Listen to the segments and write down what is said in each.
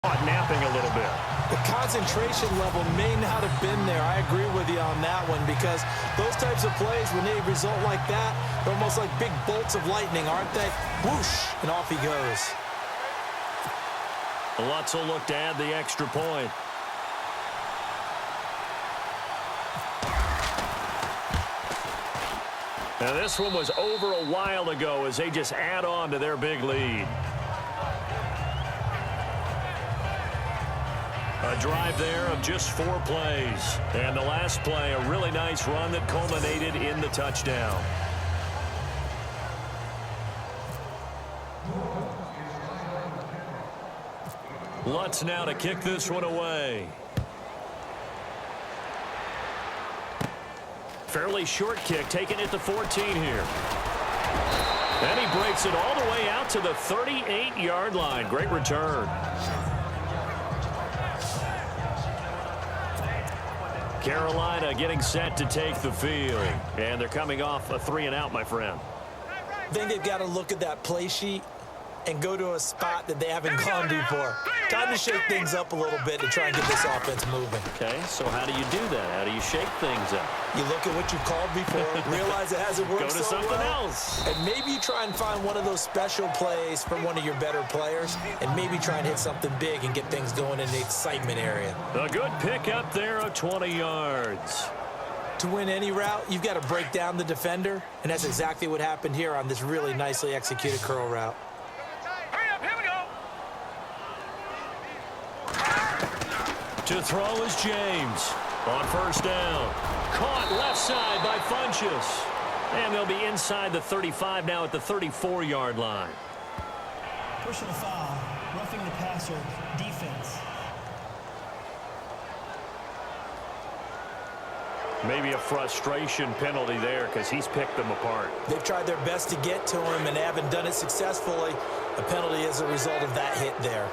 napping a little bit. The concentration level may not have been there. I agree with you on that one because those types of plays, when they result like that, they're almost like big bolts of lightning, aren't they? Whoosh, and off he goes. Lutz will look to add the extra point. Now this one was over a while ago as they just add on to their big lead. A drive there of just 4 plays. And the last play, a really nice run that culminated in the touchdown. Lutz now to kick this one away. Fairly short kick, taking it to 14 here. And he breaks it all the way out to the 38-yard line. Great return. Carolina getting set to take the field. And they're coming off a 3-and-out, my friend. I think they've got to look at that play sheet and go to a spot that they haven't gone before. Time to shake things up a little bit to try and get this offense moving. Okay, so how do you do that? How do you shake things up? You look at what you've called before, realize it hasn't worked Go to something else. And maybe you try and find one of those special plays from one of your better players, and maybe try and hit something big and get things going in the excitement area. A good pick up there of 20 yards. To win any route, you've got to break down the defender, and that's exactly what happened here on this really nicely executed curl route. To throw is James on first down. Caught left side by Funchess. And they'll be inside the 35 now at the 34-yard line. Personal foul, roughing the passer, defense. Maybe a frustration penalty there because he's picked them apart. They've tried their best to get to him and haven't done it successfully. A penalty is a result of that hit there.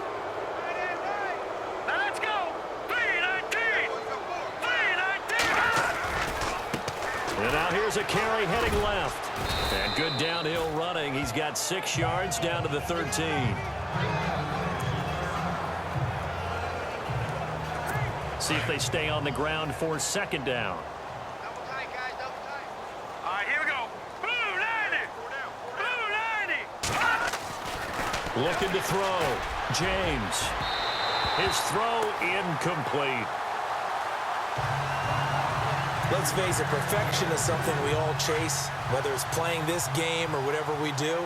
And now here's a carry heading left. And good downhill running. He's got 6 yards down to the 13. See if they stay on the ground for second down. Double tight, guys, double tight. All right, here we go. Blue 90. Blue 90. Looking to throw. James. His throw incomplete. Let's face it, perfection is something we all chase, whether it's playing this game or whatever we do.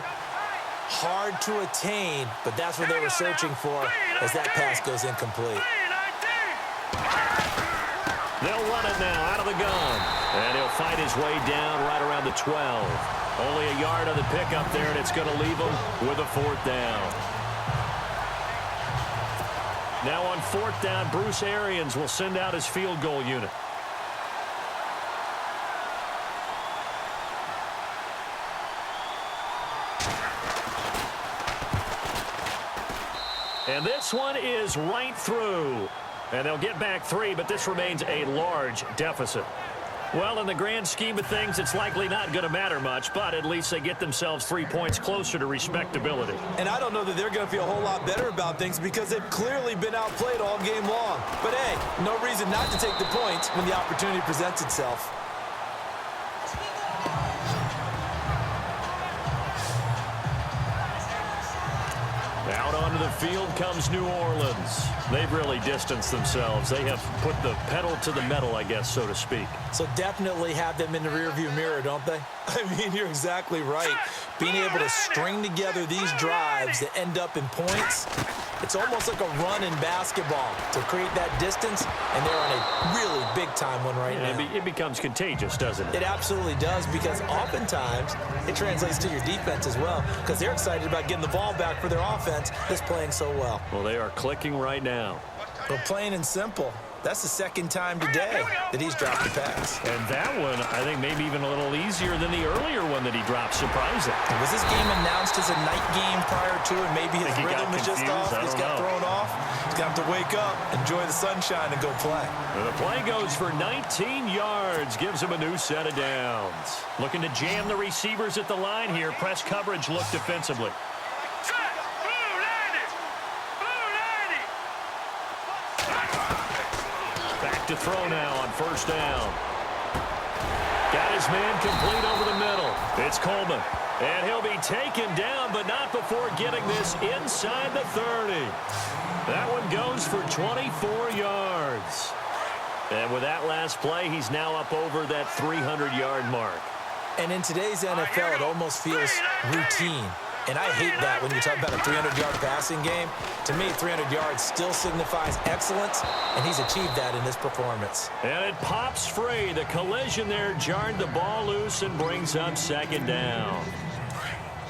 Hard to attain, but that's what they were searching for as that pass goes incomplete. They'll run it now out of the gun. And he'll fight his way down right around the 12. Only a yard on the pickup there, and it's going to leave him with a 4th down. Now on 4th down, Bruce Arians will send out his field goal unit. And this one is right through. And they'll get back 3, but this remains a large deficit. Well, in the grand scheme of things, it's likely not going to matter much, but at least they get themselves 3 points closer to respectability. And I don't know that they're going to feel a whole lot better about things because they've clearly been outplayed all game long. But, hey, no reason not to take the points when the opportunity presents itself. Out onto the field comes New Orleans. They've really distanced themselves. They have put the pedal to the metal, I guess, so to speak. So definitely have them in the rearview mirror, don't they? I mean, you're exactly right. Being able to string together these drives that end up in points, it's almost like a run in basketball to create that distance, and they're on a really big-time one right now. It becomes contagious, doesn't it? It absolutely does, because oftentimes it translates to your defense as well, because they're excited about getting the ball back for their offense that's playing so well. Well, they are clicking right now. But plain and simple, that's the second time today that he's dropped a pass. And that one, I think, maybe even a little easier than the earlier one that he dropped, surprising. Was this game announced as a night game prior to it? Maybe his rhythm is just off. He's got thrown off. He's got to wake up, enjoy the sunshine, and go play. And the play goes for 19 yards, gives him a new set of downs. Looking to jam the receivers at the line here. Press coverage look defensively. to throw now on first down. Got his man complete over the middle. It's Coleman. And he'll be taken down, but not before getting this inside the 30. That one goes for 24 yards. And with that last play, he's now up over that 300-yard mark. And in today's NFL, it almost feels routine. And I hate that when you talk about a 300-yard passing game. To me, 300 yards still signifies excellence, and he's achieved that in this performance. And it pops free. The collision there jarred the ball loose and brings up second down.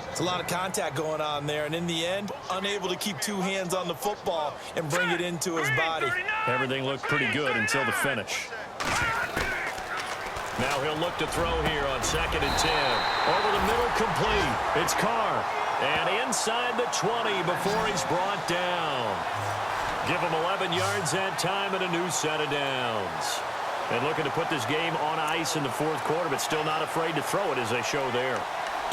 It's a lot of contact going on there, and in the end, unable to keep two hands on the football and bring it into his body. Everything looked pretty good until the finish. Now he'll look to throw here on 2nd and 10. Over the middle, complete. It's Carr. And inside the 20 before he's brought down. Give him 11 yards that time and a new set of downs. And looking to put this game on ice in the fourth quarter, but still not afraid to throw it as they show there.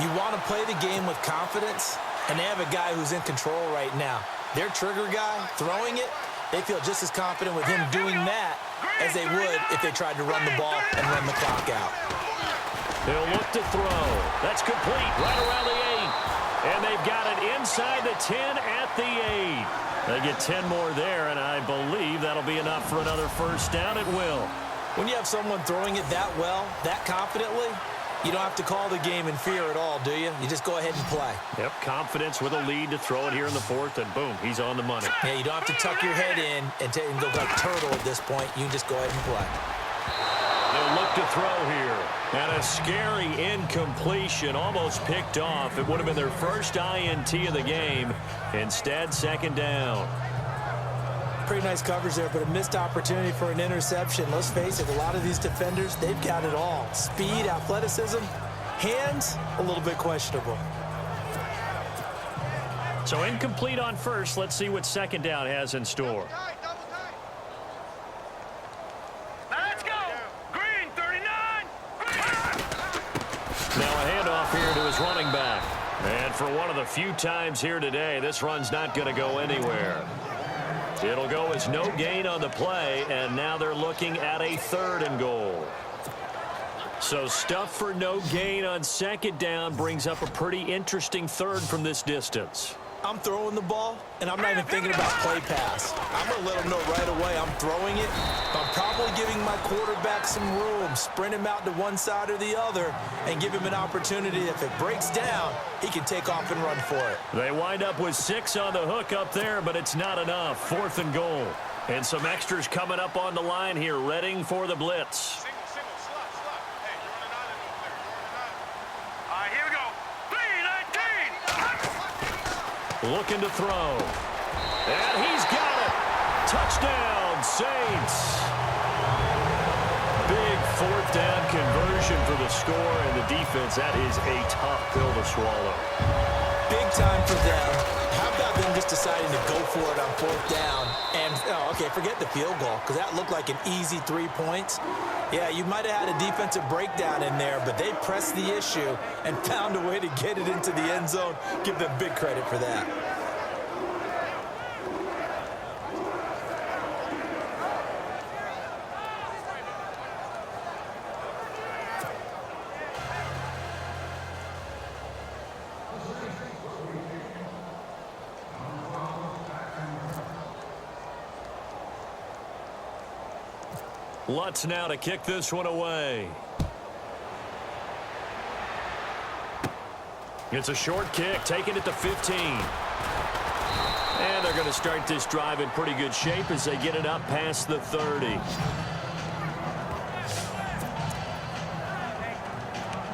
You want to play the game with confidence, and they have a guy who's in control right now. Their trigger guy, throwing it, they feel just as confident with him doing that as they would if they tried to run the ball and run the clock out. They'll look to throw. That's complete right around the 8. And they've got it inside the 10 at the 8. They get 10 more there, and I believe that'll be enough for another first down. It will. When you have someone throwing it that well, that confidently, you don't have to call the game in fear at all, do you? You just go ahead and play. Yep, confidence with a lead to throw it here in the fourth, and boom, he's on the money. Yeah, you don't have to tuck your head in and go like turtle at this point. You can just go ahead and play. They'll look to throw here. And a scary incompletion, almost picked off. It would have been their first INT of the game. Instead, second down. Pretty nice coverage there, but a missed opportunity for an interception. Let's face it, a lot of these defenders, they've got it all. Speed, athleticism, hands, a little bit questionable. So incomplete on first. Let's see what second down has in store. Let's go. Green, 39. Now a handoff here to his running back. And for one of the few times here today, this run's not going to go anywhere. It'll go as no gain on the play, and now they're looking at a 3rd and goal. So stuff for no gain on second down brings up a pretty interesting 3rd from this distance. I'm throwing the ball, and I'm not even thinking about play pass. I'm going to let them know right away I'm throwing it. I'm probably giving my quarterback some room, sprint him out to one side or the other, and give him an opportunity. If it breaks down, he can take off and run for it. They wind up with 6 on the hook up there, but it's not enough. 4th and goal. And some extras coming up on the line here, readying for the blitz. Looking to throw. And he's got it. Touchdown, Saints. Big 4th down conversion for the score, and the defense, that is a tough pill to swallow. Big time for them. How about them just deciding to go for it on 4th down? And, okay, forget the field goal, because that looked like an easy 3 points. Yeah, you might have had a defensive breakdown in there, but they pressed the issue and found a way to get it into the end zone. Give them big credit for that. Lutz now to kick this one away. It's a short kick, taking it to 15. And they're going to start this drive in pretty good shape as they get it up past the 30.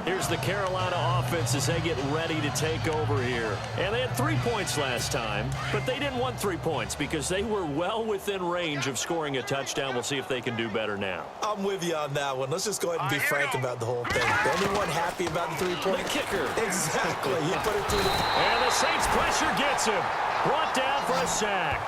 Here's the Carolina offense as they get ready to take over here. And they had 3 points last time, but they didn't want 3 points because they were well within range of scoring a touchdown. We'll see if they can do better now. I'm with you on that one. Let's just go ahead and be frank about the whole thing. The only one happy about the 3-point kicker. Exactly. You put it through the... And the Saints pressure gets him. Brought down for a sack.